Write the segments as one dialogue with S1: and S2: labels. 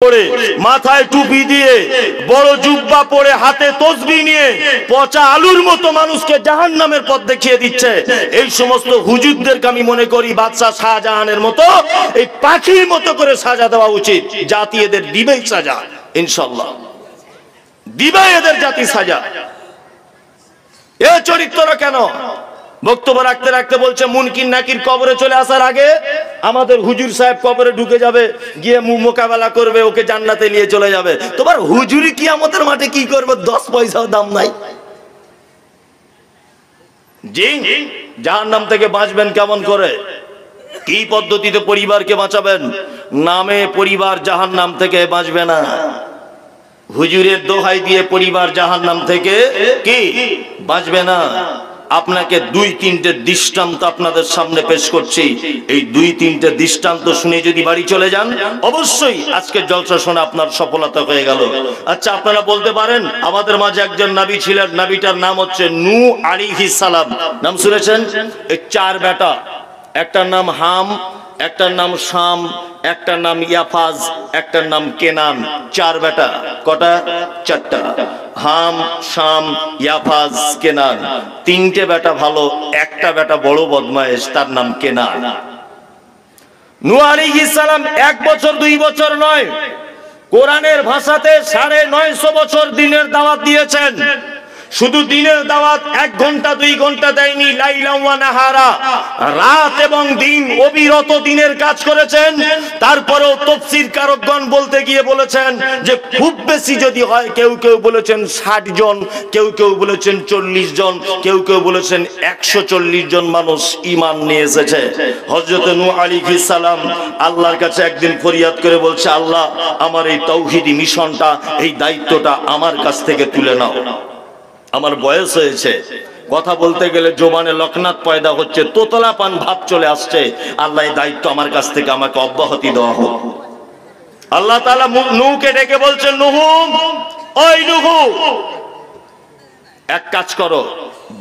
S1: পরে মাথায় টুপি দিয়ে বড় জুব্বা পরে হাতে তসবিহ নিয়ে পচা আলুর মতো মানুষকে জাহান্নামের পথ দেখিয়ে দিচ্ছে। এই সমস্ত হুজুরদেরকে আমি মনে করি বাদশা শাহজাহানের মতো এই পাখির মতো করে সাজা দেওয়া উচিত। জাতি এদের দিবেই সাজা, ইনশাআল্লাহ দিবে এদের জাতি সাজা। এ চরিত্র কেন? বক্তব্য রাখতে রাখতে বলছে মুনকির নাকির কবরে চলে আসার আগে আমাদের হুজুর সাহেব কবরে ঢুকে যাবে, গিয়ে মোকাবেলা করবে, ওকে জান্নাতে নিয়ে চলে যাবে। তোমার হুজুরি কিয়ামতের মাঠে কি করবে? 10 পয়সাও দাম নাই। জি, জাহান্নাম থেকে বাঁচবেন কেমন করে? কি পদ্ধতিতে পরিবারকে বাঁচাবেন? নামে পরিবার জাহান্নাম থেকে বাঁচবে না। হুজুরের দোহাই দিয়ে পরিবার জাহান্নাম থেকে কি বাঁচবে না। আপনাকে 2-3টে দৃষ্টান্ত আপনাদের সামনে পেশ করছি। এই 2-3টে দৃষ্টান্ত শুনে যদি বাড়ি চলে যান, অবশ্যই আজকে জলসা শোনা আপনার সফলতা হয়ে গেল। আচ্ছা, আপনারা বলতে পারেন আমাদের মাঝে একজন নবী ছিলেন, নবীটার নাম হচ্ছে নূহ আলাইহিস সালাম। নাম শুনেছেন? এই 4 বেটা, একটার নাম হাম, একটার নাম শাম, একটার নাম ইয়াফাজ, একটার নাম কেনান। 4 বেটা। কটা? 4টা। হাম, শাম, ইয়াফাজ, কেনান। 3টে বেটা ভালো, একটা বেটা বড় বদমায়েশ, তার নাম কেনান। নূহ আলাইহিস সালাম 1 বছর 2 বছর নয়, কোরআনের ভাষাতে 950 বছর দিনের দাওয়াত দিয়েছেন। শুধু দিনের দাওয়াত 1 ঘন্টা 2 ঘন্টা দেয়নি, লাইলা ওয়া নাহারা, রাত এবং দিন অবিরত দিনের কাজ করেছেন। তারপরেও তাফসীর কারকগণ বলতে গিয়ে বলেছেন যে খুব বেশি যদি হয়, কেউ কেউ বলেছেন 60 জন, কেউ কেউ বলেছেন 40 জন, কেউ কেউ বলেছেন 140 জন মানুষ ঈমান নিয়ে এসেছে। হযরত নূহ আলাইহিস সালাম আল্লাহর কাছে একদিন ফরিয়াদ করে বলছে, আল্লাহ, আমার এই তাওহীদি মিশনটা, এই দায়িত্বটা আমার কাছ থেকে তুলে নাও। আমার বয়স হয়েছে, কথা বলতে গেলে জোবানে লকনাত পয়দা হচ্ছে, তোতলা পান ভাব চলে আসছে। আল্লাহ এই দায়িত্ব আমার কাছ থেকে আমাকে অব্যাহতি দেওয়া হোক। আল্লাহ তাআলা নূহকে ডেকে বলছেন, নূহ, ওই নূহ, এক কাজ করো,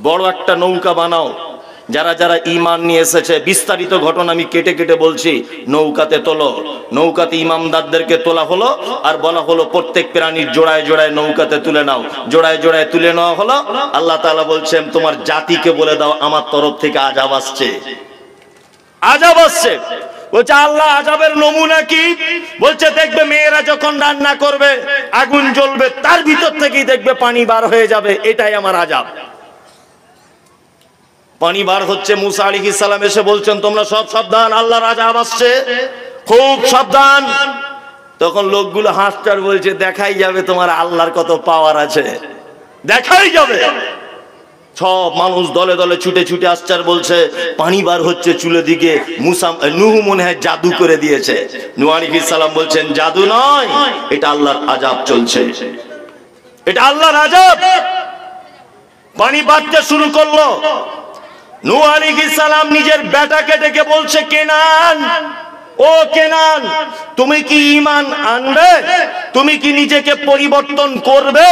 S1: বড় একটা নৌকা বানাও। যারা যারা ঈমান নিয়ে এসেছে, বিস্তারিত ঘটনা আমি কেটে কেটে বলছি, নৌকাতে তোলো। নৌকাতে ইমামদারদেরকে তোলা হলো, আর বলা হলো প্রত্যেক প্রাণীর জোড়ায় জোড়ায় নৌকাতে তুলে নাও। জোড়ায় জোড়ায় তুলে নেওয়া হলো। আল্লাহ তাআলা বলছেন, তোমার জাতিকে বলে দাও আমার তরফ থেকে আযাব আসছে, আযাব আসছে। বলছে, আল্লাহ, আযাবের নমুনা কি? বলছে, দেখবে মেয়েরা যখন রান্না করবে, আগুন জ্বলবে, তার ভিতর থেকেই দেখবে পানি বার হয়ে যাবে, এটাই আমার আযাব। পানি বার হচ্ছে। মুসা আলাইহিস সালাম এসে বলছেন, তোমরা সব সাবধান, আল্লাহর আযাব আসছে, খুব সাবধান। তখন লোকগুলো হাসটার বলছে, দেখাই যাবে তোমার আল্লাহর কত পাওয়ার আছে, দেখাই যাবে। সব মানুষ দলে দলে ছুটে ছুটে আসছে আর বলছে, পানি বার হচ্ছে চুলের দিকে। নূহ মনে হয় জাদু করে দিয়েছে। নূহ আলাইহিস সালাম বলছেন, জাদু নয়, এটা আল্লাহর আযাব চলছে, এটা আল্লাহর আযাব। পানি বাড়তে শুরু করলো। নূহ আলাইহিস সালাম নিজের বেটাকে ডেকে বলছে, কেনান, ও কেনান, তুমি কি ঈমান আনবে? তুমি কি নিজেকে পরিবর্তন করবে?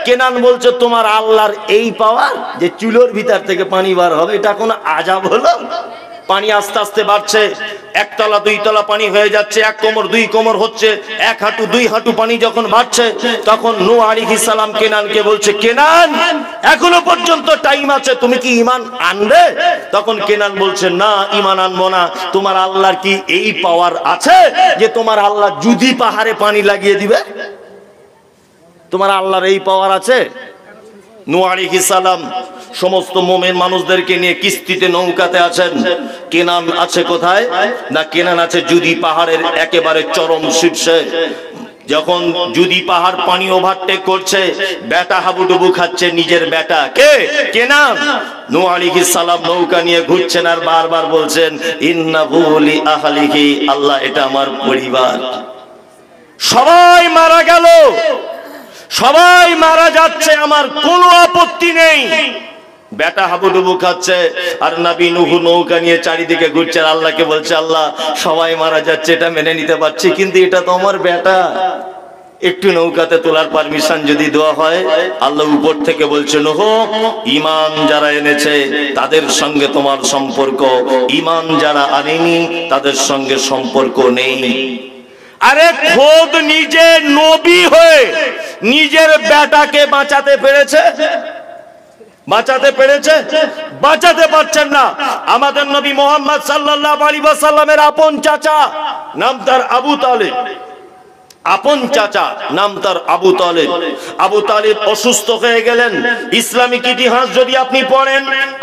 S1: কেনান বলছে, তোমার আল্লাহর এই পাওয়ার যে চুলোর ভিতর থেকে পানি বার হবে, এটা কোনো আযাব হলো? পানি আস্তে আস্তে বাড়ছে, 1 তলা 2 তলা পানি হয়ে যাচ্ছে, 1 কোমর 2 কোমর হচ্ছে, 1 হাঁটু 2 হাঁটু পানি যখন বাড়ছে, তখন নূহ আলাইহিস সালাম কেনানকে বলছে, কেনান, এখনো পর্যন্ত টাইম আছে, তুমি কি ঈমান আনবে? তখন কেনান বলছে, না, ঈমান আনবো না। তোমার আল্লাহর কি এই পাওয়ার আছে যে তোমার আল্লাহ যদি পাহাড়ে পানি লাগিয়ে দিবে? তোমার আল্লাহর এই পাওয়ার আছে? নূহ আলাইহিস সালাম সমস্ত মুমিন মানুষদেরকে নিয়ে কিস্তিতে নৌকাতে আছেন। কেনান আছে কোথায়? না, কেনান আছে জুদি পাহাড়ের একেবারে চরম শীর্ষে। যখন জুদি পাহাড় পানি ওভারটেক করছে, বেটা হাবুডুবু খাচ্ছে, নিজের বেটা কে? কেনান। নূহ আলাইহিস সালাম নৌকা নিয়ে ঘুরছেন আর বারবার বলছেন, ইন্নাহু লি আহলিহি, আল্লাহ, এটা আমার পরিবার। সবাই মারা গেল, সবাই মারা যাচ্ছে, আমার কোনো আপত্তি নেই। বেটা হাবুডুবু খাচ্ছে আর নবী নূহ নৌকা নিয়ে চারিদিকে ঘুরছেন, আল্লাহকে বলছে, আল্লাহ, সবাই মারা যাচ্ছে, এটা মেনে নিতে পারছি, কিন্তু এটা তো আমার বেটা, একটু নৌকাতে তোলার পারমিশন যদি দেওয়া হয়। আল্লাহ উপর থেকে বলছে, নূহ, ঈমান যারা এনেছে তাদের সঙ্গে তোমার সম্পর্ক, ঈমান যারা আনেনি তাদের সঙ্গে সম্পর্ক নেই। আরে খোদ নিজে নবী হয়ে নিজের বেটাকে বাঁচাতে পেরেছে? বাঁচাতে পেরেছে? বাঁচাতে পারছেন না। আমাদের নবী মুহাম্মদ সাল্লাল্লাহু আলাইহি ওয়াসাল্লামের আপন চাচা, নাম তার আবু তালেব। আপন চাচা, নাম তার আবু তালেব। আবু তালেব অসুস্থ হয়ে গেলেন। ইসলামিক ইতিহাস যদি আপনি পড়েন,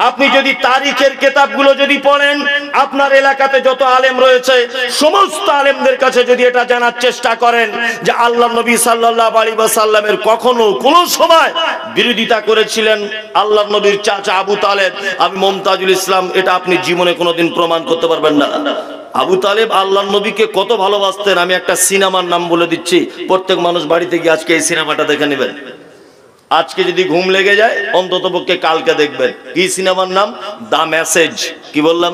S1: আপনি যদি তারিখের কিতাবগুলো যদি পড়েন, আপনার এলাকাতে যত আলেম রয়েছে সমস্ত আলেমদের কাছে যদি এটা জানার চেষ্টা করেন যে আল্লাহর নবী সাল্লাল্লাহু আলাইহি ওয়াসাল্লামের কখনো কোন সময় বিরোধিতা করেছিলেন আল্লাহর নবীর চাচা আবু তালেব, আমি মুমতাজুল ইসলাম, এটা আপনি জীবনে কোনোদিন প্রমাণ করতে পারবেন না। আবু তালেব আল্লাহর নবীকে কত ভালোবাসতেন, আমি একটা সিনেমার নাম বলে দিচ্ছি, প্রত্যেক মানুষ বাড়িতে গিয়ে আজকে এই সিনেমাটা দেখে নেবেন। আজকে যদি ঘুম লেগে যায় অন্তত পক্ষে কালকে দেখবেন। কি সিনেমার নাম? দা মেসেজ। কি বললাম?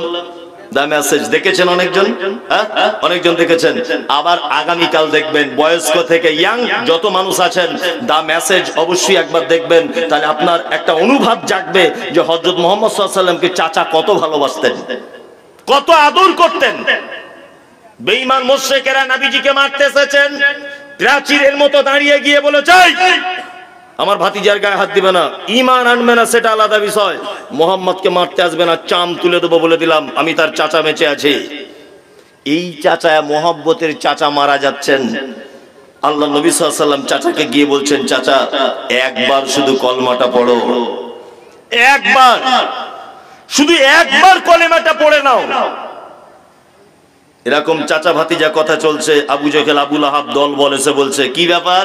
S1: দা মেসেজ। দেখেছেন অনেকজন? হ্যাঁ, অনেকজন দেখেছেন। আবার আগামীকাল দেখবেন, বয়স্ক থেকে ইয়াং যত মানুষ আছেন, দা মেসেজ অবশ্যই একবার দেখবেন। তাহলে আপনার একটা অনুভব জাগবে যে হযরত মুহাম্মদ সাল্লাল্লাহু আলাইহি ওয়াসাল্লামকে চাচা কত ভালোবাসতেন, কত আদর করতেন। বেঈমান মুশরিকেরা নবীজিকে মারতে এসেছেন, প্রাচীরের মতো দাঁড়িয়ে গিয়ে বলেছে আমার ভাতিজার গায়ে হাত দিবে না, ঈমান আনবে না, সেটা আলাদা বিষয়, মুহাম্মদকে মারতে আসবে না, চাম তুলে দেবো বলে দিলাম, আমি তার চাচা বেঁচে আছি। এই চাচা, মুহাব্বতের চাচা মারা যাচ্ছেন। আল্লাহ নবী সাল্লাল্লাহু আলাইহি ওয়াসাল্লাম চাচাকে গিয়ে বলছেন, চাচা একবার শুধু কলমাটা পড়ো, একবার, শুধু একবার কলেমাটা পড়ে নাও। এরকম চাচা ভাতিজা কথা চলছে। আবু জেহেল, আবু লাহাব দল বলেছে, বলছে কি ব্যাপার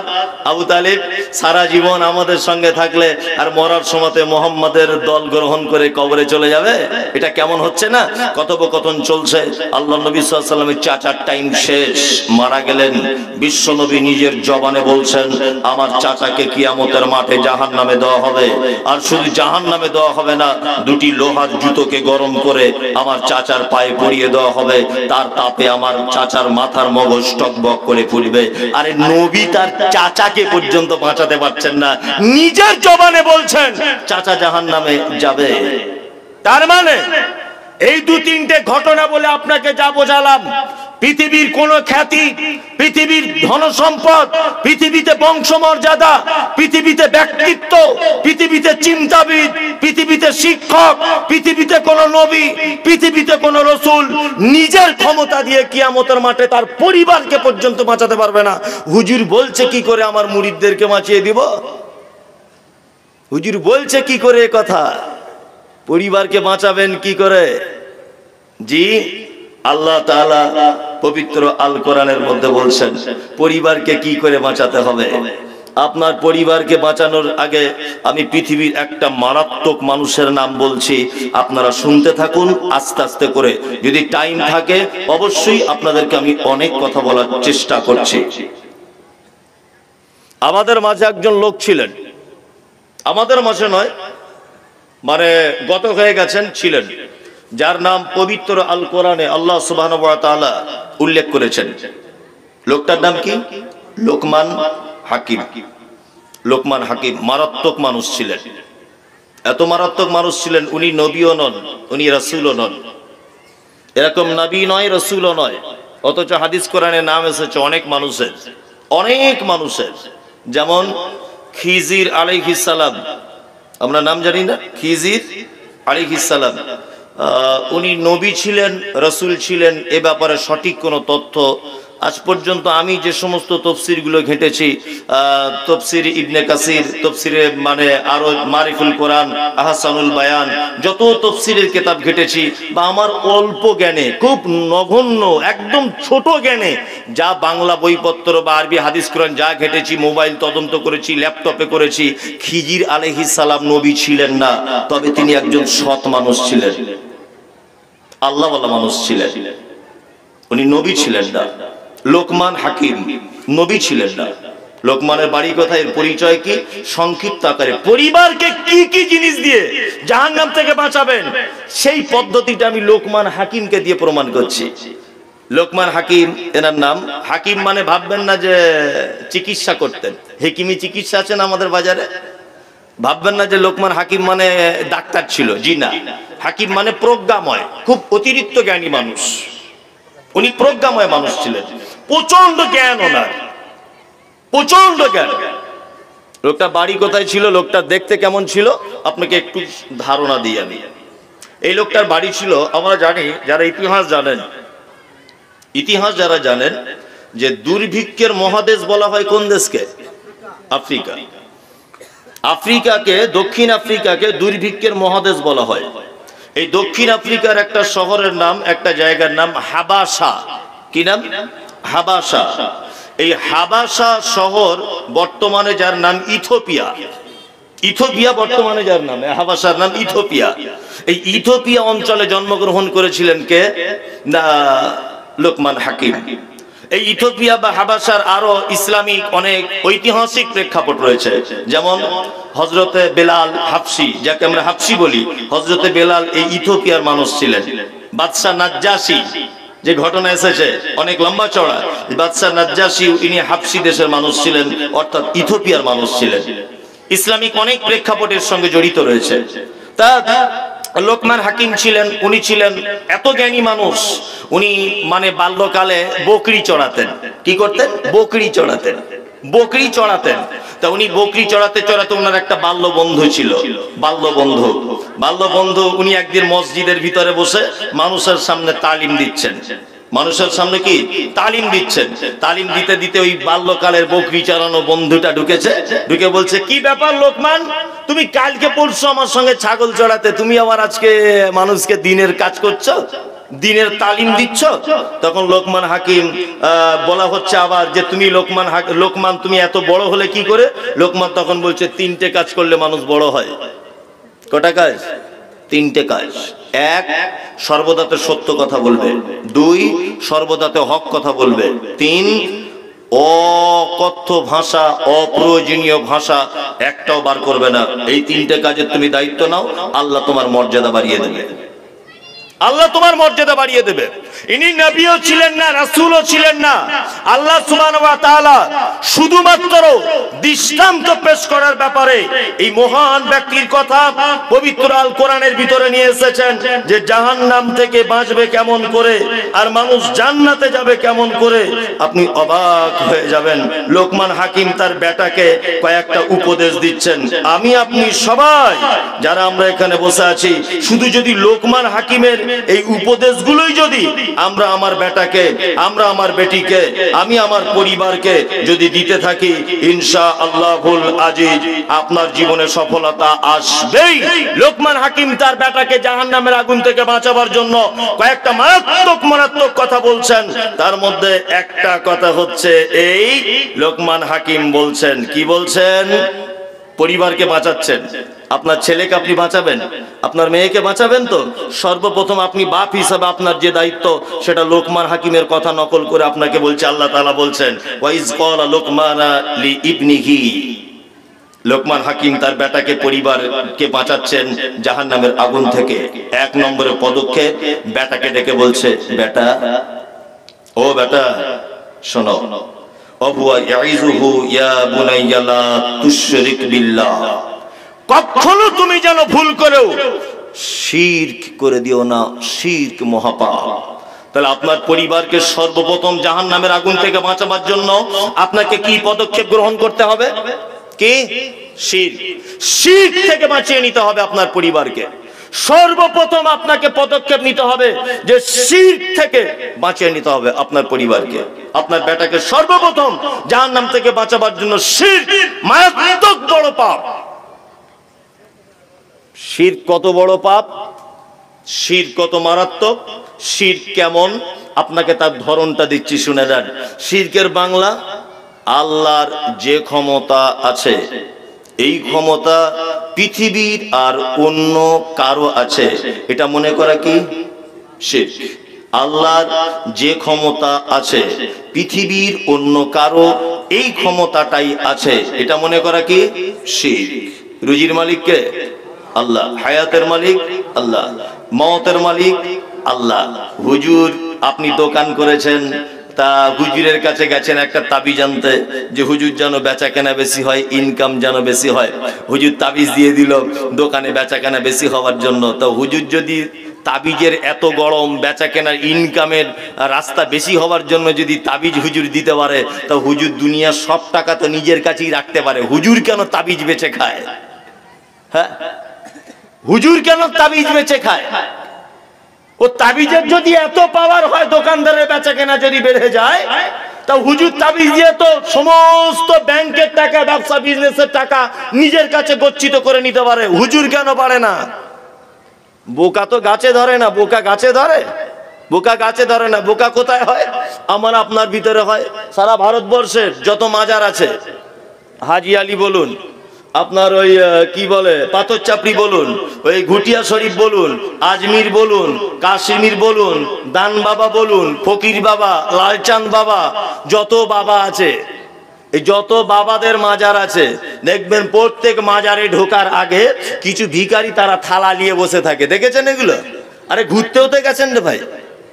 S1: আবু তালেব, সারা জীবন আমাদের সঙ্গে থাকলে আর মরার সময়তে মোহাম্মদের দল গ্রহণ করে কবরে চলে যাবে, এটা কেমন হচ্ছে না? কথোপকথন চলছে। আল্লাহ নবী সাল্লাল্লাহু আলাইহি ওয়াসাল্লামের চাচার টাইম শেষ, মারা গেলেন। বিশ্ব নবী নিজের জবানে বলছেন, আমার চাচাকে কিয়ামতের মাঠে জাহান্নামে দেওয়া হবে। আর শুধু জাহান্নামে দেওয়া হবে না, দুটি লোহার জুতোকে গরম করে আমার চাচার পায়ে পরিয়ে দেওয়া হবে। তার তাপে আমার চাচার মাথার মগজ টকবক করে ফুলবে। আরে নবী তার চাচাকে পর্যন্ত বাঁচাতে পারছেন না, নিজের জবানে বলছেন চাচা জাহান্নামে যাবে। তার মানে এই দু তিনটে ঘটনা বলে আপনাকে যা বোঝালাম, পৃথিবীর কোন খ্যাতি, পৃথিবীর ধন সম্পদ, পৃথিবীতে বংশমর্যাদা, পৃথিবীতে ব্যক্তিত্ব, পৃথিবীতে চিন্তাবিদ, পৃথিবীতে শিক্ষক, পৃথিবীতে কোন নবী, পৃথিবীতে কোন রসুল নিজের ক্ষমতা দিয়ে কিয়ামতের মাঠে তার পরিবারকে পর্যন্ত বাঁচাতে পারবে না। হুজুর বলছে কি করে আমার মুরিদদেরকে বাঁচিয়ে দিব? হুজুর বলছে কি করে এ কথা? পরিবারকে বাঁচাবেন কি করে? জি, আল্লাহ তাআলা পবিত্র আল কোরআনের মধ্যে বলছেন পরিবারকে কি করে বাঁচাতে হবে। আপনার পরিবারকে বাঁচানোর আগে আমি পৃথিবীর একটা মারাত্মক মানুষের নাম বলছি, আপনারা শুনতে থাকুন আস্তে আস্তে করে। যদি টাইম থাকে অবশ্যই আপনাদেরকে আমি অনেক কথা বলার চেষ্টা করছি। আমাদের মাঝে একজন লোক ছিলেন, আমাদের মাঝে নয়, মানে গত হয়ে গেছেন, ছিলেন, যার নাম পবিত্র আল কোরআনে আল্লাহ সুবহানাহু ওয়া তাআলা উল্লেখ করেছেন। লোকটার নাম কি? লোকমান হাকিম। লোকমান হাকিম মারাত্মক মানুষ ছিলেন। এত মারাত্মক মানুষ ছিলেন, উনি নবীও নন, উনি রাসূলও নন। এরকম নবী নয়, রাসূলও নয়, অথচ হাদিস কোরআনে নাম এসেছে অনেক মানুষের, অনেক মানুষের। যেমন খিজির আলাইহিস সালাম, আমরা নাম জানি না? খিজির আলাইহিস সালাম, উনি নবী ছিলেন, রাসূল ছিলেন, এ ব্যাপারে সঠিক কোনো তথ্য আজ পর্যন্ত আমি যে সমস্ত তফসিরগুলো ঘেঁটেছি, তফসির ইবনে কাসির, তফসিরে মানে আরো মারিফুল কোরআন, আহসানুল বায়ান, যত তফসিরের কিতাব ঘেঁটেছি, বা আমার অল্প জ্ঞানে, খুব নগণ্য একদম ছোট জ্ঞানে যা বাংলা বইপত্র বা আরবি হাদিস কোরআন যা ঘেঁটেছি, মোবাইল তদন্ত করেছি, ল্যাপটপে করেছি, খিজির আলাইহিস সালাম নবী ছিলেন না, তবে তিনি একজন সৎ মানুষ ছিলেন, আল্লাহওয়ালা মানুষ ছিলেন, উনি নবী ছিলেন না। লোকমান হাকিম নবী ছিলেন না। লোকমানের বাড়ি কোথায়, এর পরিচয় কি? সংক্ষিপ্ত আকারে পরিবারকে কি কি জিনিস দিয়ে জাহান্নাম থেকে বাঁচাবেন সেই পদ্ধতিটা আমি লোকমান হাকিমকে দিয়ে প্রমাণ করছি। লোকমান হাকিম এনার নাম। হাকিম মানে ভাববেন না যে চিকিৎসা করতেন, হেকিমি চিকিৎসা আছেন আমাদের বাজারে, ভাববেন না যে লোকমান হাকিম মানে ডাক্তার ছিল, জি না। হাকিম মানে প্রজ্ঞাময়, খুব অতিরিক্ত জ্ঞানী মানুষ, উনি প্রজ্ঞাময় মানুষ ছিলেন। প্রচন্ড জ্ঞান ওনার, প্রচন্ড জ্ঞান। লোকটা বাড়ি কোথায় ছিল, লোকটা দেখতে কেমন ছিল, আপনাকে একটু ধারণা দিই আমি। এই লোকটার বাড়ি ছিল, আমরা জানি যারা ইতিহাস জানেন, ইতিহাস যারা জানেন যে দুর্ভিক্ষের মহাদেশ বলা হয় কোন দেশকে? আফ্রিকা। আফ্রিকাকে, দক্ষিণ আফ্রিকাকে দুর্ভিক্ষের মহাদেশ বলা হয়। এই দক্ষিণ আফ্রিকার একটা শহরের নাম, একটা জায়গার নাম হাবাসা। কি নাম? হাবাসা। এই হাবাসা শহর বর্তমানে যার নাম ইথিওপিয়া। ইথিওপিয়া বর্তমানে যার নাম, হাবাসার নাম ইথিওপিয়া। এই ইথিওপিয়া অঞ্চলে জন্মগ্রহণ করেছিলেন কে? না, লোকমান হাকিম। এই ইথিওপিয়া বা হাবাসার আরো ইসলামিক অনেক ঐতিহাসিক প্রেক্ষাপট রয়েছে, যেমন হযরতে বেলাল হাবশি, যাকে আমরা হাবশি বলি, হযরতে বেলাল এই ইথিওপিয়ার মানুষ ছিলেন। বাদশাহ নাজ্জাশী, যে ঘটনা এসেছে অনেক লম্বা চড়া, বাদশাহ নাজ্জাশী ইনি হাবশি দেশের মানুষ ছিলেন, অর্থাৎ ইথিওপিয়ার মানুষ ছিলেন। ইসলামিক অনেক প্রেক্ষাপটের সঙ্গে জড়িত রয়েছে। তা লোকমান হাকিম ছিলেন, উনি ছিলেন এত জ্ঞানী মানুষ, উনি মানে বাল্যকালে বকরি চড়াতেন। কি করতেন? বকরি চড়াতেন, বকরি চড়াতেন। তা উনি বকরি চড়াতে চড়াতে ওনার একটা বাল্য বন্ধু ছিল, বাল্য বন্ধু। উনি একদিন মসজিদের ভিতরে বসে মানুষের সামনে তালিম দিচ্ছেন, মানুষের সামনে কি তালিম দিচ্ছেন। তালিম দিতে দিতে ওই বাল্যকালের বকরি চড়ানো বন্ধুটা ঢুকেছে, ঢুকে বলছে, কি ব্যাপার লোকমান, তুমি কালকে পরশু আমার সঙ্গে ছাগল চড়াতে, তুমি আবার আজকে মানুষকে দিনের কাজ করছো, দিনের তালিম দিচ্ছ? তখন লোকমান হাকিম বলা হচ্ছে আবার যে তুমি লোকমান তুমি এত বড় হলে কি করে? লোকমান তখন বলছে, তিনটে কাজ করলে মানুষ বড় হয়। কটা কাজ? তিনটে কাজ। এক, সর্বদাতে সত্য কথা বলবে। দুই, সর্বদাতে হক কথা বলবে। তিন, অকথ্য ভাষা, অপ্রয়োজনীয় ভাষা একটাও বার করবে না। এই তিনটে কাজের তুমি দায়িত্ব নাও, আল্লাহ তোমার মর্যাদা বাড়িয়ে দেবে, আল্লাহ তোমার মর্যাদা বাড়িয়ে দেবে। ইনি নবীও ছিলেন না, রাসূলও ছিলেন না। আল্লাহ সুবহানাহু ওয়া তাআলা শুধুমাত্র দৃষ্টান্ত পেশ করার ব্যাপারে এই মহান ব্যক্তির কথা পবিত্র আল কোরআনের ভিতরে নিয়ে এসেছেন, যে জাহান্নাম থেকে বাঁচবে কেমন করে আর মানুষ জান্নাতে যাবে কেমন করে। আপনি অবাক হয়ে যাবেন। লোকমান হাকিম তার বেটাকে কয়েকটা উপদেশ দিচ্ছেন। আমি আপনি সবাই যারা আমরা এখানে বসে আছি, শুধু যদি লোকমান হাকিমের এই উপদেশগুলোই যদি আমরা আমার বেটাকে, আমরা আমার বেটিকে, আমি আমার পরিবারকে যদি দিতে থাকি, ইনশাআল্লাহুল আজিজ আপনার জীবনে সফলতা আসবেই। লোকমান হাকিম তার বেটাকে জাহান্নামের আগুন থেকে বাঁচাবার জন্য কয়েকটা মারাত্মক কথা বলছেন। তার মধ্যে একটা কথা হচ্ছে এই, লোকমান হাকিম বলছেন, কি বলছেন? পরিবারকে বাঁচাচ্ছেন, আপনার ছেলেকে আপনি বাঁচাবেন, আপনার মেয়েকে বাঁচাবেন। তো সর্বপ্রথম আপনি বাপ হিসাবে আপনার যে দায়িত্ব, সেটা লোকমান হাকিমের কথা নকল করে আপনাকে বলছে। আল্লাহ তাআলা বলছেন, ওয়াইজ ক্বালা লুকমানা লিইবনিহি। লোকমান হাকিম তার বেটাকে, পরিবারকে বাঁচাচ্ছেন জাহান্নামের আগুন থেকে। এক নম্বরে পদক্ষেপ, বেটাকে ডেকে বলছে, বেটা, ও বেটা শোনো, কখনো তুমি যেন ভুল করেও শিরক করে দিও না, শিরক মহাপাপ। তাহলে আপনার পরিবারকে সর্বপ্রথম জাহান্নামের আগুন থেকে বাঁচাবার জন্য আপনাকে কি পদক্ষেপ গ্রহণ করতে হবে? কি? শিরক। শিরক থেকে বাঁচিয়ে নিতে হবে আপনার পরিবারকে। সর্বপ্রথম আপনাকে পদক্ষেপ নিতে হবে যে শিরক থেকে বাঁচিয়ে নিতে হবে আপনার পরিবারকে, আপনার বেটাকে সর্বপ্রথম জাহান্নাম থেকে বাঁচাবার জন্য। শিরক মারাত্মক বড় পাপ। শিরক কত বড় পাপ, শিরক কত মারাত্মক, শিরক কেমন, আপনাকে তার ধরনটা দিচ্ছি, শুনে যান। শিরকের বাংলা, আল্লাহর যে ক্ষমতা আছে, এই ক্ষমতা পৃথিবীর আর অন্য কারো আছে, এটা মনে করা কি? শিরক। আল্লাহর যে ক্ষমতা আছে, পৃথিবীর অন্য কারো এই ক্ষমতাটাই আছে, এটা মনে করা কি? শিরক। রুজির মালিক কে? আল্লাহ। হায়াতের মালিক আল্লাহ, মওতের মালিক আল্লাহ। হুজুর, আপনি দোকান করেছেন, তা হুজুরের কাছে গেছেন একটা তাবিজ আনতে, যে হুজুর যেন বেচা কেনা বেশি হয়, ইনকাম যেন বেশি হয়। হুজুর তাবিজ দিয়ে দিল দোকানে বেচা কেনা বেশি হওয়ার জন্য। তো হুজুর যদি তাবিজের এত গরম, বেচা কেনার ইনকামের রাস্তা বেশি হওয়ার জন্য যদি তাবিজ হুজুর দিতে পারে, তা হুজুর দুনিয়ার সব টাকা তো নিজের কাছেই রাখতে পারে, হুজুর কেন তাবিজ বেচে খায়? হ্যাঁ, হুজুর কেন তাবিজ বেচে খায়? ও তাবিজের যদি এত পাওয়ার হয়, দোকানদারের বেচা কেনা যদি বেড়ে যায়, তা হুজুর তাবিজ দিয়ে তো সমস্ত ব্যাংকের টাকা, ব্যবসা বিজনেসের টাকা নিজের কাছে গচ্ছিত করে নিতে পারে, হুজুর কেন পারে না? বোকা তো গাছে ধরে না, বোকা গাছে ধরে? বোকা গাছে ধরে না, বোকা কোথায় হয়? আমার আপনার ভিতরে হয়। সারা ভারতবর্ষের যত মাজার আছে, হাজি আলী বলুন, আপনার ওই কি বলে পাথর চাপড়ি বলুন, ওই ঘুটিয়া শরীফ বলুন, আজমির বলুন, কাশ্মীর বলুন, দান বাবা বলুন, ফকির বাবা, লালচাঁদ বাবা, যত বাবা আছে, এই যত বাবাদের মাজার আছে, দেখবেন প্রত্যেক মাজারে ঢোকার আগে কিছু ভিখারি তারা থালা নিয়ে বসে থাকে। দেখেছেন এগুলো? আরে ঘুরতেও তো গেছেন রে ভাই,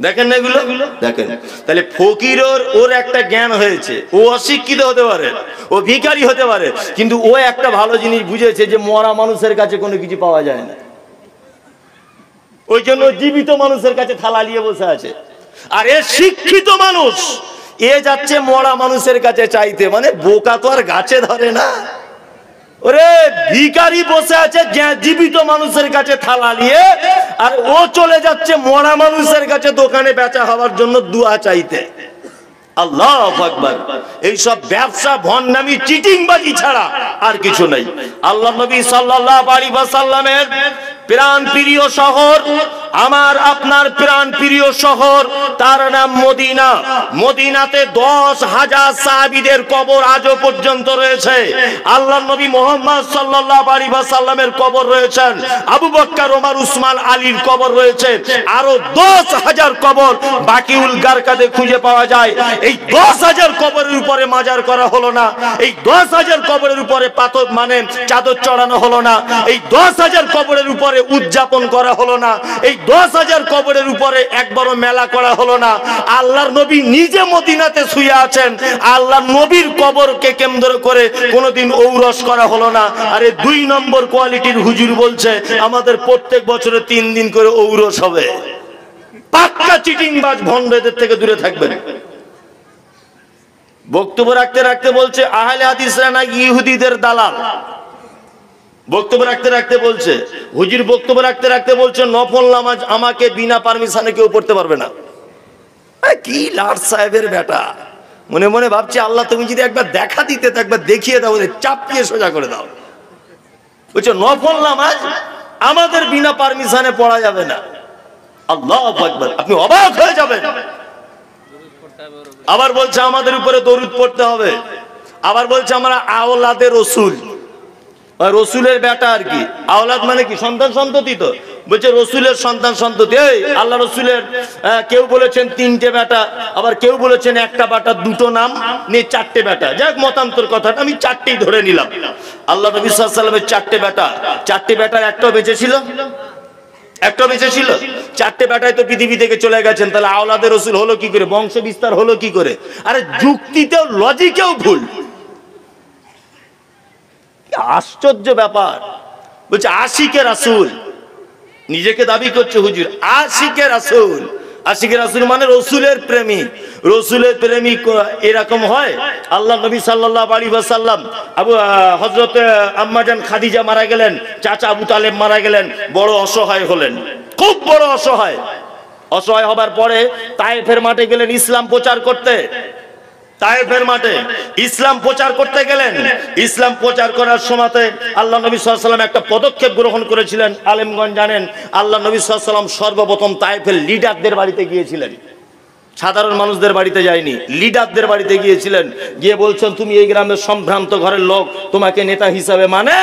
S1: দেখেন না এগুলো? দেখেন। তাহলে ফকির ওর একটা জ্ঞান হয়েছে, ও অশিক্ষিত হতে পারে, ও ভিখারি হতে পারে, কিন্তু ও একটা ভালো জিনিস বুঝেছে যে মরা মানুষের কাছে কোনো কিছু পাওয়া যায় না, ওই জন্য জীবিত মানুষের কাছে থালা নিয়ে বসে আছে। আর এ শিক্ষিত মানুষ, এ যাচ্ছে মরা মানুষের কাছে চাইতে, মানে বোকা তো আর গাছে ধরে না। ওরে ভিখারি বসে আছে জীবিত মানুষের কাছে থালা নিয়ে, আর ও চলে যাচ্ছে মরা মানুষের কাছে দোকানে বেচা হওয়ার জন্য দুয়া চাইতে। আল্লাহু আকবার। এইসব ব্যবসা ভণ্ডামি চিটিংবাজি ছাড়া আর কিছু নাই। আল্লাহ নবী সাল্লাল্লাহু আলাইহি ওয়াসাল্লামের প্রাণ প্রিয় শহর, আমার আপনার প্রাণ প্রিয় শহর, তার নাম মদিনা। মদিনাতে 10,000 সাহাবীদের কবর আজও পর্যন্ত রয়েছে। আল্লাহ নবী মুহাম্মদ সাল্লাল্লাহু আলাইহি ওয়াসাল্লামের কবর রয়েছেন, আবু বকর, ওমর, উসমান, আলীর কবর রয়েছে, আরো 10,000 কবর বাকিউল গারকাদে খুঁজে পাওয়া যায়। এই 10,000 কবরের উপরে মাজার করা হলো না, এই 10,000 কবরের উপরে পাথর মানে চাদর চড়ানো হলো না, এই 10,000 কবরের উপরে উদযাপন করা হলো না, এই 10,000 কবরের উপরে একবারও মেলা করা হলো না। আল্লাহর নবী নিজে মদিনাতে শুয়ে আছেন, আল্লাহর নবীর কবরকে কেন্দ্র করে কোনোদিন ঔরস করা হলো না। আরে 2 নম্বর কোয়ালিটির হুজুর বলছে আমাদের প্রত্যেক বছরে 3 দিন করে ঔরস হবে। পাক্কা চিটিংবাজ ভণ্ডদের থেকে দূরে থাকবেন। বক্তব্য রাখতে রাখতে বলছে আহলে হাদিসরা নাকি ইহুদিদের দালাল। বক্তব্য রাখতে রাখতে বলছে, হুজুর বক্তব্য রাখতে রাখতে বলছে নফল নামাজ আমাকে বিনা পারমিশনে কেউ পড়তে পারবে না। কি লাট সাহেবের বেটা, মনে মনে ভাবছি আল্লাহ তুমি যদি একবার দেখা দিতে, একবার দেখিয়ে দাও, চাপিয়ে সোজা করে দাও। বলছে নফল নামাজ আমাদের বিনা পারমিশনে পড়া যাবে না। আল্লাহু আকবার, আপনি অবাক হয়ে যাবেন। আবার বলছে আমাদের উপরে দরুদ পড়তে হবে। আবার বলছে আমরা আওলাদে রসুল, রসুলের বেটা আর কি। আওলাদ মানে কি? সন্তান সন্ততি। তো বলছে রসুলের সন্তান সন্ততি। এই আল্লাহ রসুলের কেউ বলেছেন 3টে বেটা, আবার কেউ বলেছেন একটা বেটা 2টো নাম নিয়ে 4টে বেটা। যাক মতান্তর কথা, আমি 4টেই ধরে নিলাম। আল্লাহ নবী সাল্লাল্লাহু আলাইহি ওয়াসাল্লামের 4টে বেটা, 4টে বেটার একটাও বেঁচে ছিল, একটা বেঁচে ছিল। 4টে বেটায় তো পৃথিবী থেকে চলে গেছেন, তাহলে আওলাদে রসুল হলো কি করে? বংশ বিস্তার হলো কি করে? আরে যুক্তিতেও লজিকেও ভুল। আশ্চর্য ব্যাপার। বলছে আশিকে রাসূল, নিজেকে দাবি করছে হুজুর আশিকে রাসূল। আশিকে রাসূল মানে রসুলের প্রেমিক। রসুলের প্রেমিক এরকম হয়? আল্লাহ নবী সাল্লাল্লাহু আলাইহি ওয়াসাল্লাম হযরত আম্মা জান খাদিজা মারা গেলেন, চাচা আবু তালেব মারা গেলেন, বড় অসহায় হলেন, খুব বড় অসহায়। অসহায় হবার পরে তায়েফের মাঠে গেলেন ইসলাম প্রচার করতে। তায়েফের মাঠে ইসলাম প্রচার করতে গেলেন। ইসলাম প্রচার করার সময়তে আল্লাহ নবী সাল্লাল্লাহু আলাইহি ওয়াসাল্লাম একটা পদক্ষেপ গ্রহণ করেছিলেন। আলেমগণ জানেন, আল্লাহ নবী সাল্লাল্লাহু আলাইহি ওয়াসাল্লাম সর্বপ্রথম তায়েফের লিডারদের বাড়িতে গিয়েছিলেন। সাধারণ মানুষদের বাড়িতে যায়নি, লিডারদের বাড়িতে গিয়েছিলেন। গিয়ে বলছেন তুমি এই গ্রামের সম্ভ্রান্ত ঘরের লোক, তোমাকে নেতা হিসাবে মানে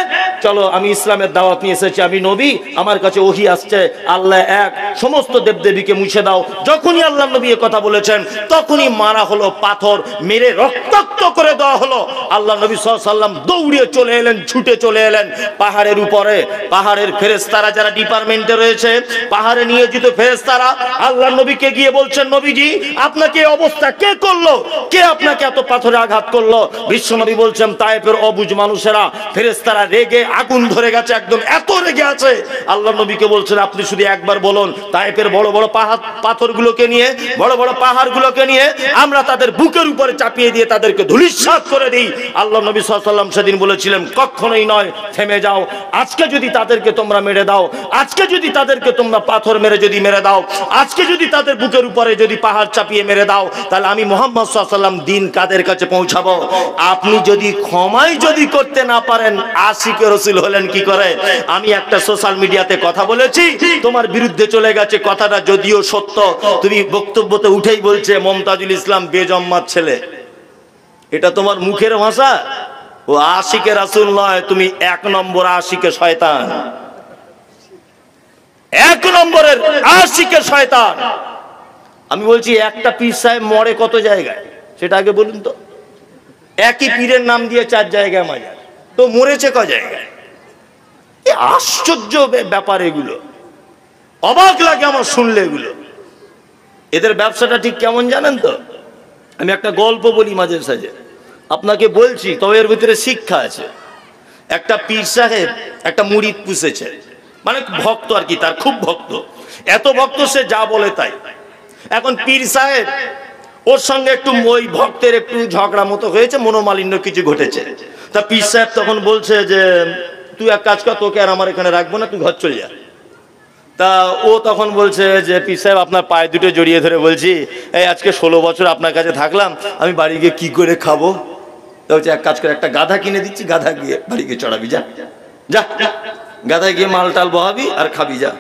S1: চলো, আমি ইসলামের দাওয়াত নিয়ে এসেছি, আমি নবী, আমার কাছে ওহী আসছে, আল্লাহ এক, সমস্ত দেবদেবীকে মুছে দাও। যখনই আল্লাহ নবী কথা বলেছেন তখনই মারা হলো পাথর, মেরে রক্তাক্ত করে দেওয়া হলো। আল্লাহ নবী সাল্লাল্লাহু আলাইহি ওয়াসাল্লাম দৌড়ে চলে এলেন, ছুটে চলে এলেন পাহাড়ের উপরে। পাহাড়ের ফেরেশতারা যারা ডিপার্টমেন্টে রয়েছে, পাহাড়ে নিয়োজিত ফেরেশতারা আল্লাহ নবীকে গিয়ে বলছেন, নবীজি আপনাকে এই অবস্থা কে করলো, কে আপনাকে এত পাথরে আঘাত করলো? বিশ্বনবী বলছেন, তায়েফের অবুঝ মানুষেরা। ফেরেশতারা রেগে আগুন ধরে গেছে, একদম এত রেগে আছে। আল্লাহ নবীকে বলছেন, আপনি শুধু একবার বলুন, তায়েফের বড় বড় পাথরগুলোকে নিয়ে, বড় বড় পাহাড়গুলোকে নিয়ে আমরা তাদের বুকের উপরে চাপিয়ে দিয়ে তাদেরকে ধূলিসাৎ করে দিই। আল্লাহ নবী সাল্লাল্লাহু আলাইহি ওয়াসাল্লাম সেদিন বলেছিলেন, কখনোই নয়, থেমে যাও। আজকে যদি তাদেরকে তোমরা মেরে দাও, আজকে যদি তাদেরকে তোমরা পাথর মেরে যদি মেরে দাও, আজকে যদি তাদের বুকের উপরে যদি পাহাড় চাপিয়ে মেরে দাও, তাহলে আমি মুহাম্মদ সাল্লাল্লাহু আলাইহি ওয়াসাল্লাম দিন কাদের কাছে পৌঁছাবো? আপনি যদি ক্ষমাই যদি করতে না পারেন, আশিকে রাসূল হলেন কি করে? আমি একটা সোশ্যাল মিডিয়াতে কথা বলেছি, তোমার বিরুদ্ধে চলে গেছে, কথাটা যদিও সত্য, তুমি বক্তব্যতে উঠেই বলছে মমতাজুল ইসলাম বেজম্মার ছেলে। এটা তোমার মুখের ভাষা? ও আশিকে রাসূল নয়, তুমি এক নম্বর আশিকে শয়তান, এক নম্বরের আশিকে শয়তান। আমি বলছি, একটা পীর সাহেব মরে কত জায়গায় সেটা আগে বলুন তো। একই পীরের নাম দিয়ে 4 জায়গায় মাজার, তো মরেছে ক জায়গায়? আশ্চর্য ব্যাপার এগুলো, অবাক লাগে আমার শুনলে এগুলো। এদের ব্যবসাটা ঠিক কেমন জানেন তো? আমি একটা গল্প বলি মাঝে সাঝে, আপনাকে বলছি, তবে এর ভিতরে শিক্ষা আছে। একটা পীর সাহেব একটা মুরিদ পুষেছে, মানে ভক্ত আর কি, তার খুব ভক্ত, এত ভক্ত সে যা বলে তাই। এখন পীর সাহেব ওর সঙ্গে একটু ওই ভক্তের একটু ঝগড়া মতো হয়েছে, মনোমালিন্য কিছু ঘটেছে। তা পীর সাহেব তখন বলছে যে, তুই এক কাজ কর, তোকে আর আমার এখানে রাখবো না, তুই ঘর চলে যা। তা ও তখন বলছে যে, পীর সাহেব আপনার পায়ে দুটো জড়িয়ে ধরে বলছি, এই আজকে 16 বছর আপনার কাছে থাকলাম, আমি বাড়ি গিয়ে কি করে খাবো? তা বলছে, এক কাজ করে, একটা গাধা কিনে দিচ্ছি, গাধা গিয়ে বাড়ি গিয়ে চড়াবি, যা যা, গাধায় গিয়ে মাল টাল বহাবি আর খাবি, যা।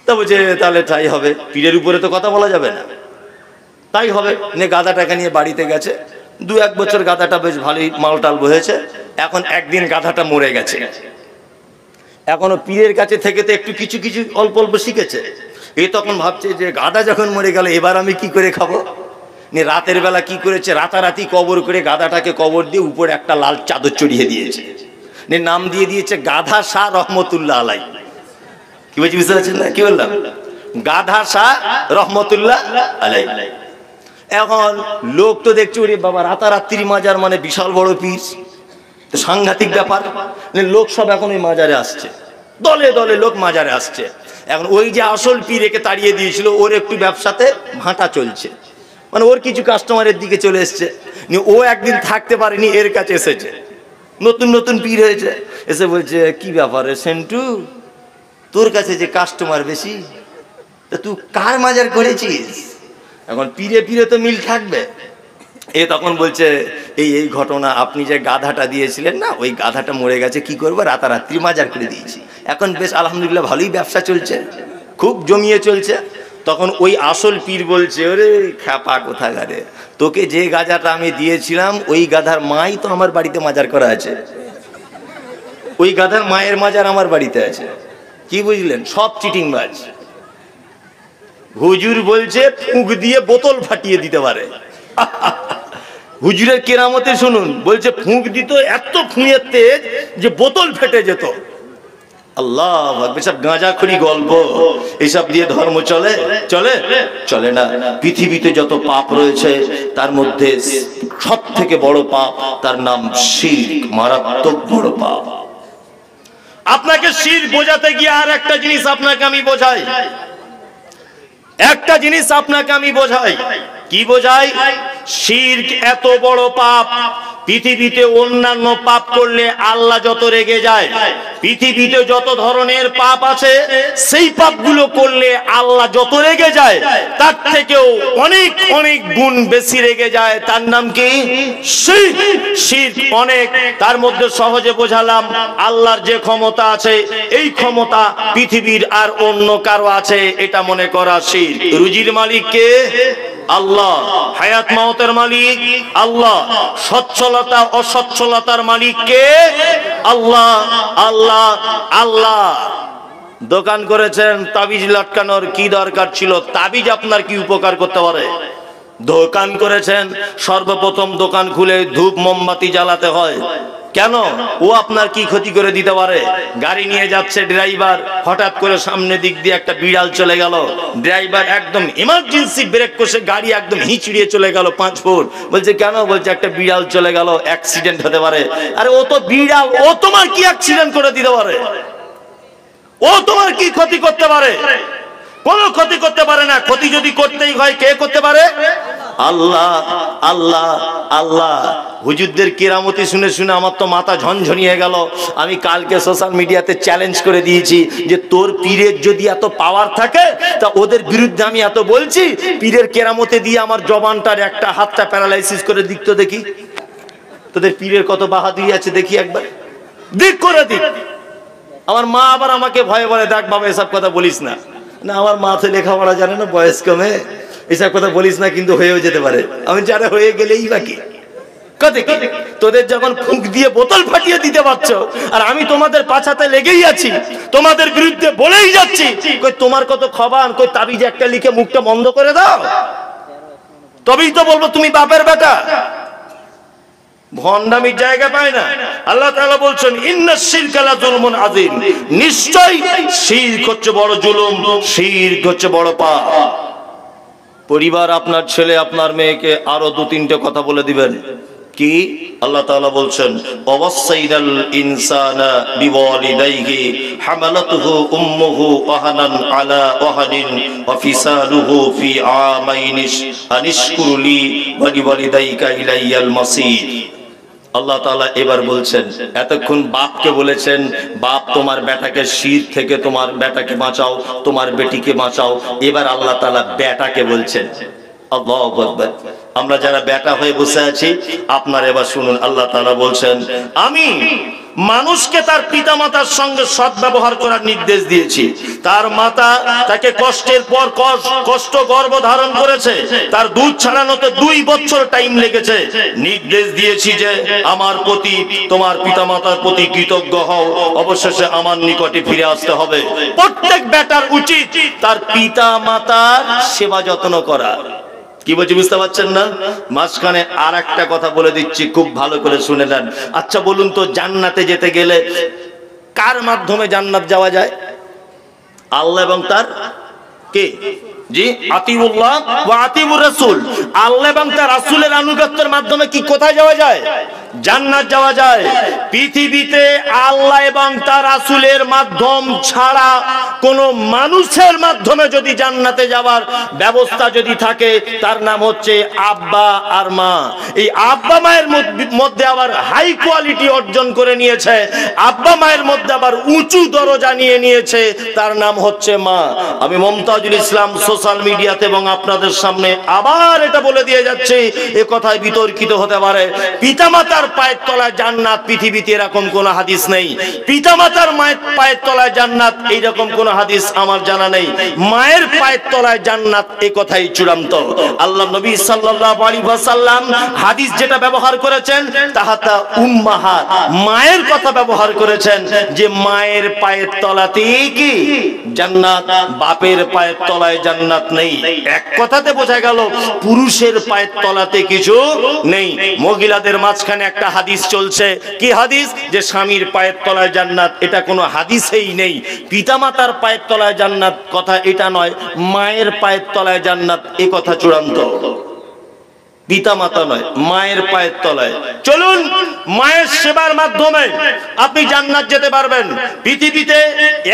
S1: তা বলছে, তাহলে তাই হবে, পীরের উপরে তো কথা বলা যাবে না, তাই হবে। নিয়ে গাধাটাকে নিয়ে বাড়িতে গেছে, 2-1 বছর গাধাটা বেশ ভালোই মাল টাল বহেছে। এখন একদিন গাধাটা মরে গেছে। এখনো পীরের কাছে থেকে তো একটু কিছু কিছু অল্প অল্প শিখেছে। এই তখন ভাবছে যে, গাধা যখন মরে গেল, এবার আমি কি করে খাবো? নিয়ে রাতের বেলা কি করেছে, রাতারাতি কবর করে গাধাটাকে কবর দিয়ে উপরে একটা লাল চাদর চড়িয়ে দিয়েছে, নিয়ে নাম দিয়ে দিয়েছে গাধা শাহ রহমতুল্লাহ আলাই। কি বলছি বুঝতে পারছেন না? কি বললাম? গাধা শাহ রহমতুল্লাহ আলাই। এখন লোক তো দেখছে, ওরে বাবা, রাতারাত্রি মাজার মানে বিশাল বড় পীর, তো সাংঘাতিক ব্যাপার। লোক সব এখন ওই মাজারে আসছে, দলে দলে লোক মাজারে আসছে। এখন ওই যে আসল পীর একে তাড়িয়ে দিয়েছিল, ওর একটু ব্যবসাতে ভাঁটা চলছে, মানে ওর কিছু কাস্টমারের দিকে চলে এসছে। ও একদিন থাকতে পারেনি, এর কাছে এসেছে, নতুন নতুন পীর হয়েছে, এসে বলছে, কি ব্যাপারে সেন্টু, তোর কাছে যে কাস্টমার বেশি, তা তুই কার মাজার করেছিস? এখন পীরে পীরে তো মিল থাকবে। এ তখন বলছে, এই এই ঘটনা, আপনি যে গাধাটা দিয়েছিলেন না, ওই গাধাটা মরে গেছে, কি করবো, রাতারাত্রি মাজার করে দিয়েছি, এখন বেশ আলহামদুলিল্লাহ ভালোই ব্যবসা চলছে, খুব জমিয়ে চলছে। তখন ওই আসল পীর বলছে, ওরে খ্যাপা কোথাকারে, তোকে যে গাধাটা আমি দিয়েছিলাম, ওই গাধার মাই তো আমার বাড়িতে মাজার করা আছে, ওই গাধার মায়ের মাজার আমার বাড়িতে আছে। কি বুঝলেন? সব চিটিংবাজ। হুজুর বলছে ফুঁক দিয়ে বোতল ফাটিয়ে দিতে পারে। হুজুরের কেরামতে শুনুন, বলছে ফুঁক দিত, এত ফুঁয়ের তেজ যে বোতল ফেটে যেত। আল্লাহ, এসব গাঁজাখড়ি গল্প, এসব দিয়ে ধর্ম চলে? চলে? চলে না। পৃথিবীতে যত পাপ রয়েছে তার মধ্যে সব থেকে বড় পাপ, তার নাম শিরক, মারাত্মক বড় পাপ। আপনাকে শিরক বোঝাতে গিয়ে আর একটা জিনিস আপনাকে আমি বোঝাই, একটা জিনিস আপনাকে আমি বোঝাই। কি বোঝাই? শিরক এত বড় পাপ, পৃথিবীতে অন্যান্য পাপ করলে আল্লাহ যত রেগে যায়, পৃথিবীতে যত ধরনের পাপ আছে সেই পাপগুলো করলে আল্লাহ যত রেগে যায়, তার থেকেও অনেক অনেক গুণ বেশি রেগে যায়। তার নাম কি? শিরক। শিরক অনেক, তার মধ্যে সহজে বোঝালাম, আল্লাহর যে ক্ষমতা আছে, এই ক্ষমতা পৃথিবীর আর অন্য কারো আছে এটা মনে করা শিরক। রুজির মালিক কে? আল্লাহ। হায়াত মাউতের মালিক আল্লাহ। সচ্ছলতা অসচ্ছলতার মালিক কে? আল্লাহ। আল্লাহ আল্লাহ। দোকান করেছেন তাবিজ লটকানোর, কি দরকার ছিল? তাবিজ আপনার কি উপকার করতে পারে? দোকান করেছেন, সর্বপ্রথম দোকান খুলে ধূপ মোমবাতি জ্বালাতে হয়। কেন? ও আপনার কি ক্ষতি করে দিতে পারে? গাড়ি নিয়ে যাচ্ছে ড্রাইভার, হঠাৎ করে সামনে দিক দিয়ে একটা বিড়াল চলে গেল, ড্রাইভার একদম ইমার্জেন্সি ব্রেক কষে গাড়ি একদম হিঁচড়িয়ে চলে গেল 5 ফুট। বলছে কেন? বলছে একটা বিড়াল চলে গেল, অ্যাক্সিডেন্ট হতে পারে। আরে ও তো বিড়াল, ও তোমার কি অ্যাক্সিডেন্ট করে দিতে পারে? ও তোমার কি ক্ষতি করতে পারে? কোনো ক্ষতি করতে পারে না। ক্ষতি যদি করতেই হয়, কে করতে পারে? আল্লাহ, আল্লাহ, আল্লাহ। হুজুরদের কেরামতি শুনে শুনে আমার তো মাথা ঝনঝনিয়ে গেল। আমি কালকে সোশ্যাল মিডিয়াতে চ্যালেঞ্জ করে দিয়েছি যে তোর পীরের যদি এত পাওয়ার থাকে তা ওদের বিরুদ্ধে আমি এত বলছি, পীরের কেরামতে দিয়ে আমার জবানটার একটা হাতটা প্যারালাইসিস করে দিক তো দেখি। তোদের পীরের কত বাহাদুরি আছে দেখি একবার, দিক করে দিক। আমার মা আবার আমাকে ভয়ে বলে, দেখ বাবা এসব কথা বলিস না। না, আমার মা তো লেখাপড়া জানে না, বয়স কমে, এসব কথা বলিস না, কিন্তু হয়েও যেতে পারে। আমি যারা হয়ে গেলেই বাকি কত কি। তোদের যখন ফুঁক দিয়ে বোতল ফাটিয়ে দিতে পারছো, আর আমি তোমাদের পাছাতে লেগেই আছি, তোমাদের বিরুদ্ধে বলেই যাচ্ছি, কই তোমার কত খবর, কই তাবিজ একটা লিখে মুখটা বন্ধ করে দাও, তবেই তো বলবো তুমি বাপের বেটা। ভণ্ডামির জায়গা পায় না। আল্লাহ তাআলা বলছেন ইন্নাশ শিরকা লাযুলমুন আযীম, নিশ্চয়ই শিরক হচ্ছে বড় জুলুম, শিরক হচ্ছে বড় পাপ। পরিবার, আপনার ছেলে আপনার মেয়েকে আরো 2-3টে কথা বলে দিবেন। কি? আল্লাহ তাআলা বলছেন ওয়াসাইনাল ইনসানা বিওয়ালিদাইহি হামালাতুহু উম্মুহু ওয়াহানান আলা ওয়াহানিন ওয়া ফিসালুহু ফি আমাইন আনিশকুরলি ওয়া লিওয়ালিদাইকা ইলাইয়াল মাসির। আল্লাহ তাআলা এবার বলছেন, এতক্ষণ বাপকে বলেছেন বাপ তোমার বেটাকে শির থেকে তোমার বেটাকে বাঁচাও, তোমার বেটিকে বাঁচাও। এবার আল্লাহ তাআলা বেটাকে বলছেন। আল্লাহু আকবার। আমরা যারা বেটা হয়ে বসে আছি, আপনারা এবার শুনুন, আল্লাহ তাআলা বলছেন আমি মানুষকে তার পিতামাতার সঙ্গে সদ্ব্যবহার করার নির্দেশ দিয়েছি। তার মাতা তাকে কষ্টের পর কষ্ট গর্ভ ধারণ করেছে, তার দুধ ছাড়ানোতে 2 বছর টাইম লেগেছে। নির্দেশ দিয়েছি যে আমার প্রতি, তোমার পিতামাতার প্রতি কৃতজ্ঞ হও, অবশেষে আমার নিকটে ফিরে আসতে হবে। প্রত্যেক বেটার উচিত তার পিতামাতার সেবা যত্ন করা। কি বলছি বুঝতে পারছেন না? মাঝখানে আর একটা কথা বলে দিচ্ছি, খুব ভালো করে শুনে নেন। আচ্ছা বলুন তো, জান্নাতে যেতে গেলে কার মাধ্যমে জান্নাত যাওয়া যায়? আল্লাহ এবং তার কে? জি, আতিউল্লাহ ওয়া আতিউর রাসূল। আল্লাহ এবং তার রাসূলের আনুগত্যের মাধ্যমে কি কোথায় যাওয়া যায়? জান্নাত যাওয়া যায়। পৃথিবীতে আল্লাহ এবং তার রাসূলের মাধ্যম ছাড়া কোন মানুষের মাধ্যমে যদি জান্নাতে যাওয়ার ব্যবস্থা যদি থাকে, তার নাম হচ্ছে আব্বা আর মা। এই আব্বা মায়ের মধ্যে আবার হাই কোয়ালিটি অর্জন করে নিয়েছে, আব্বা মায়ের মধ্যে আবার উঁচু দরজা নিয়ে নিয়েছে, তার নাম হচ্ছে মা। আমি মুমতাজুল ইসলাম সোশ্যাল মিডিয়াতে এবং আপনাদের সামনে আবার এটা বলে দিয়ে যাচ্ছি, এ কথায় বিতর্কিত হতে পারে। পিতামাতার পায়ের তলায় জান্নাত, পৃথিবীতে এরকম কোন হাদিস নেই। পিতামাতার মায়ের পায়ের তলায় জান্নাত, এইরকম কোন হাদিস আমার জানা নেই। মায়ের পায়ের তলায় জান্নাত, এই কথাই চূড়ান্ত। আল্লাহ নবী সাল্লাল্লাহু আলাইহি ওয়াসাল্লাম হাদিস যেটা ব্যবহার করেছেন, তাহাতা উম্মাহাত, মায়ের কথা ব্যবহার করেছেন, যে মায়ের পায়ের তলাতেই কি জান্নাত, বাপের পায়ের তলায় জান্নাত নেই। এক কথাতে বোঝা গেল পুরুষের পায়ের তলাতে কিছু নেই। মহিলাদের মাঝখানে একটা হাদিস চলছে, কি হাদিস? যে স্বামীর পায়ের তলায় জান্নাত, এটা কোনো হাদিসেই নেই। পিতামাতার পায়ের তলায় জান্নাত কথা এটা নয়, মায়ের পায়ের তলায় জান্নাত এ কথা চূড়ান্ত। পিতামাতা নয়, মায়ের পায়ের তলায়। চলুন, মায়ের সেবার মাধ্যমে আপনি জান্নাত যেতে পারবেন। পৃথিবীতে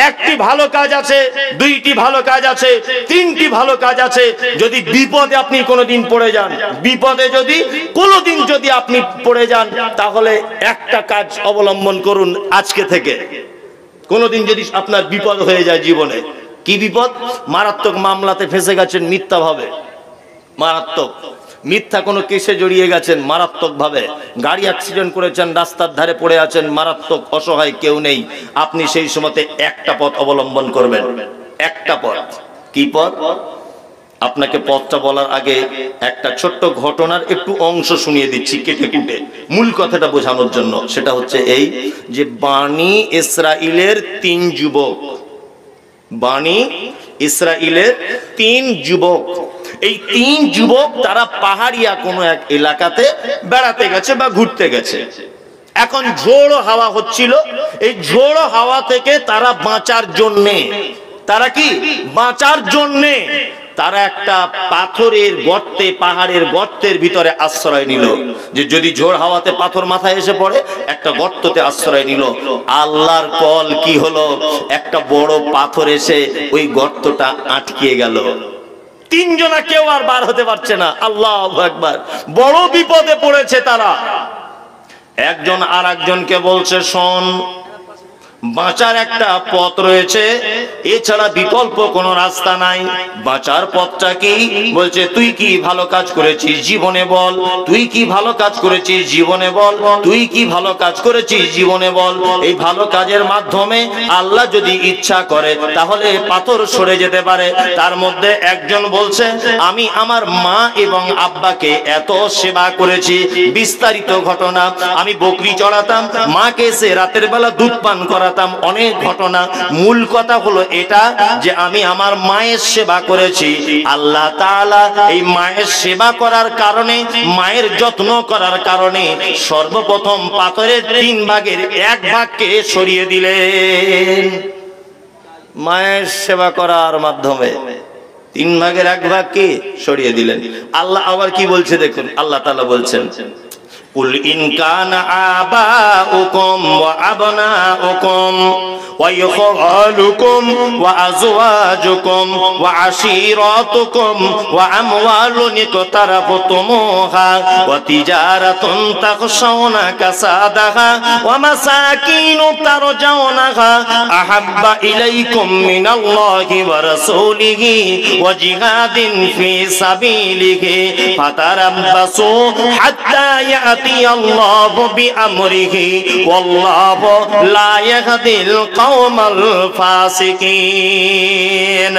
S1: একটি ভালো কাজ আছে, 2টি ভালো কাজ আছে, 3টি ভালো কাজ আছে। যদি বিপদে আপনি কোনোদিন পড়ে যান, বিপদে যদি কোনোদিন যদি আপনি পড়ে যান, তাহলে একটা কাজ অবলম্বন করুন আজকে থেকে। কোনোদিন যদি আপনার বিপদ হয়ে যায় জীবনে, কি বিপদ? মারাত্মক মামলাতে ফেঁসে গেছেন মিথ্যা ভাবে, মারাত্মক মিথ্যা কোনো কেসে জড়িয়ে গেছেন মারাত্মক ভাবে, গাড়ি অ্যাক্সিডেন্ট করেছেন, রাস্তার ধারে পড়ে আছেন, মারাত্মক অসহায়, কেউ নেই। আপনি সেই সময়তে একটা পথ অবলম্বন করবেন, একটা পথ। কি পথ? আপনাকে পথটা বলার আগে একটা ছোট্ট ঘটনার একটু অংশ শুনিয়ে দিচ্ছি কেটে কুটে, মূল কথাটা বোঝানোর জন্য। সেটা হচ্ছে এই যে বানি ইসরাইলের 3 যুবক, বানি ইসরাইলের 3 যুবক, এই 3 যুবক তারা পাহাড়িয়া কোনো এক এলাকাতে বেড়াতে গেছে বা ঘুরতে গেছে। এখন ঝোড়ো হাওয়া হচ্ছিল, এই ঝোড়ো হাওয়া থেকে তারা বাঁচার জন্যে, তারা কি বাঁচার জন্যে তারা একটা পাথরের গর্তে, পাহাড়ের গর্তের ভিতরে আশ্রয় নিল, যে যদি ঝোড় হাওয়াতে পাথর মাথায় এসে পড়ে একটা গর্ততে আশ্রয় নিল। আল্লাহর কল কি হলো, একটা বড় পাথর এসে ওই গর্তটা আটকিয়ে গেল। 3 জনা কেউ আর বার হতে পারছে না। আল্লাহু আকবার, বড় বিপদে পড়েছে তারা। একজন আর একজনকে বলছে, শোন, বাঁচার একটা পথ রয়েছে, এছাড়া বিকল্প কোনো রাস্তা নাই। বাঁচার পথটা কি? বলছে, তুই কি ভালো কাজ করেছিস জীবনে বল, তুই কি ভালো কাজ করেছিস জীবনে বল, তুই কি ভালো কাজ করেছিস জীবনে বল। এই ভালো কাজের মাধ্যমে আল্লাহ যদি ইচ্ছা করে তাহলে পাথর সরে যেতে পারে। তার মধ্যে একজন বলছে, আমি আমার মা এবং আব্বাকে এত সেবা করেছি, বিস্তারিত ঘটনা। আমি বকরি চড়াতাম, মাকে সে রাতের বেলা দুধ পান করা, অনেক ঘটনা। মূল কথা হলো এটা যে আমি আমার মায়ের সেবা করেছি। আল্লাহ তাআলা এই মায়ের সেবা করার কারণে, মায়ের যত্ন করার কারণে সর্বপ্রথম পাথরের 3 ভাগের 1 ভাগকে সরিয়ে দিলেন। মায়ের সেবা করার মাধ্যমে 3 ভাগের 1 ভাগকে সরিয়ে দিলেন। আল্লাহ আবার কি বলছে দেখুন, আল্লাহ তাআলা বলছেন, কুল ইন কানা আবাউকুম ওয়া আবনাউকুম ওয়া ইখওয়ানুকুম ওয়া আজওয়াজুকুম ওয়া আশীরাতুকুম ওয়া আমওয়ালুন ইকতারাফতুমুহা ওয়া তিজারাতুন তাখশাউনা কাসাদাহা ওয়া মাসাকিনু তারজাউনাহা আহাব্বা ইলাইকুম মিনাল্লাহি ওয়া রাসূলিহি ওয়া জিহাদিন ফি সাবিলিহি ফাতারাব্বাসু হাত্তা আল্লাহু বিআমরিহি ওয়াল্লাহু লা ইয়াহদিল কওমাল ফাসিকিন।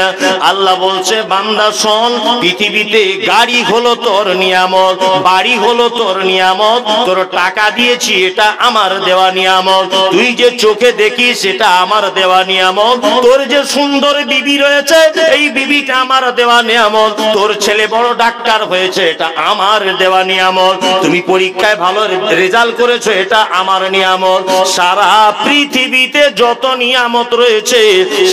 S1: আল্লাহ বলছে, বান্দা শোন, পৃথিবীতে গাড়ি হলো তোর নিয়ামত, বাড়ি হলো তোর নিয়ামত, তোর টাকা দিয়েছি এটা আমার দেওয়া নিয়ামত, তুই যে চোখে দেখিস সেটা আমার দেওয়া নিয়ামত, তোর যে সুন্দর বিবি রয়েছে এই বিবিটা আমার দেওয়া নিয়ামত, তোর ছেলে বড় ডাক্তার হয়েছে এটা আমার দেওয়া নিয়ামত, তুমি পরীক্ষায় ভালো রেজাল্ট করেছো এটা আমার নিয়ামত। সারা পৃথিবীতে যত নিয়ামত রয়েছে,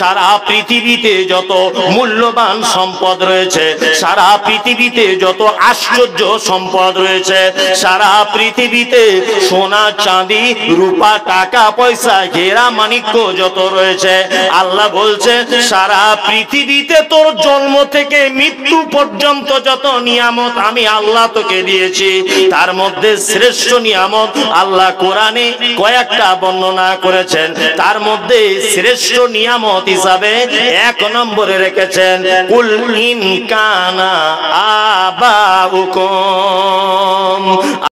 S1: সারা পৃথিবীতে যত মূল্যবান সম্পদ রয়েছে, সারা পৃথিবীতে যত আশ্চর্য সম্পদ রয়েছে, সারা পৃথিবীতে সোনা চাঁদি রূপা টাকা পয়সা হীরা মাণিক্য যত রয়েছে, আল্লাহ বলছে সারা পৃথিবীতে তোর জন্ম থেকে মৃত্যু পর্যন্ত যত নিয়ামত আমি আল্লাহ তোকে দিয়েছি, তার মধ্যে শ্রেষ্ঠ নিয়ামত আল্লাহ কোরআনে কয়েকটা বর্ণনা করেছেন। তার মধ্যে শ্রেষ্ঠ নিয়ামত হিসাবে 1 নম্বরে রেখেছেন, কুল ইন কানা আবাউকুম।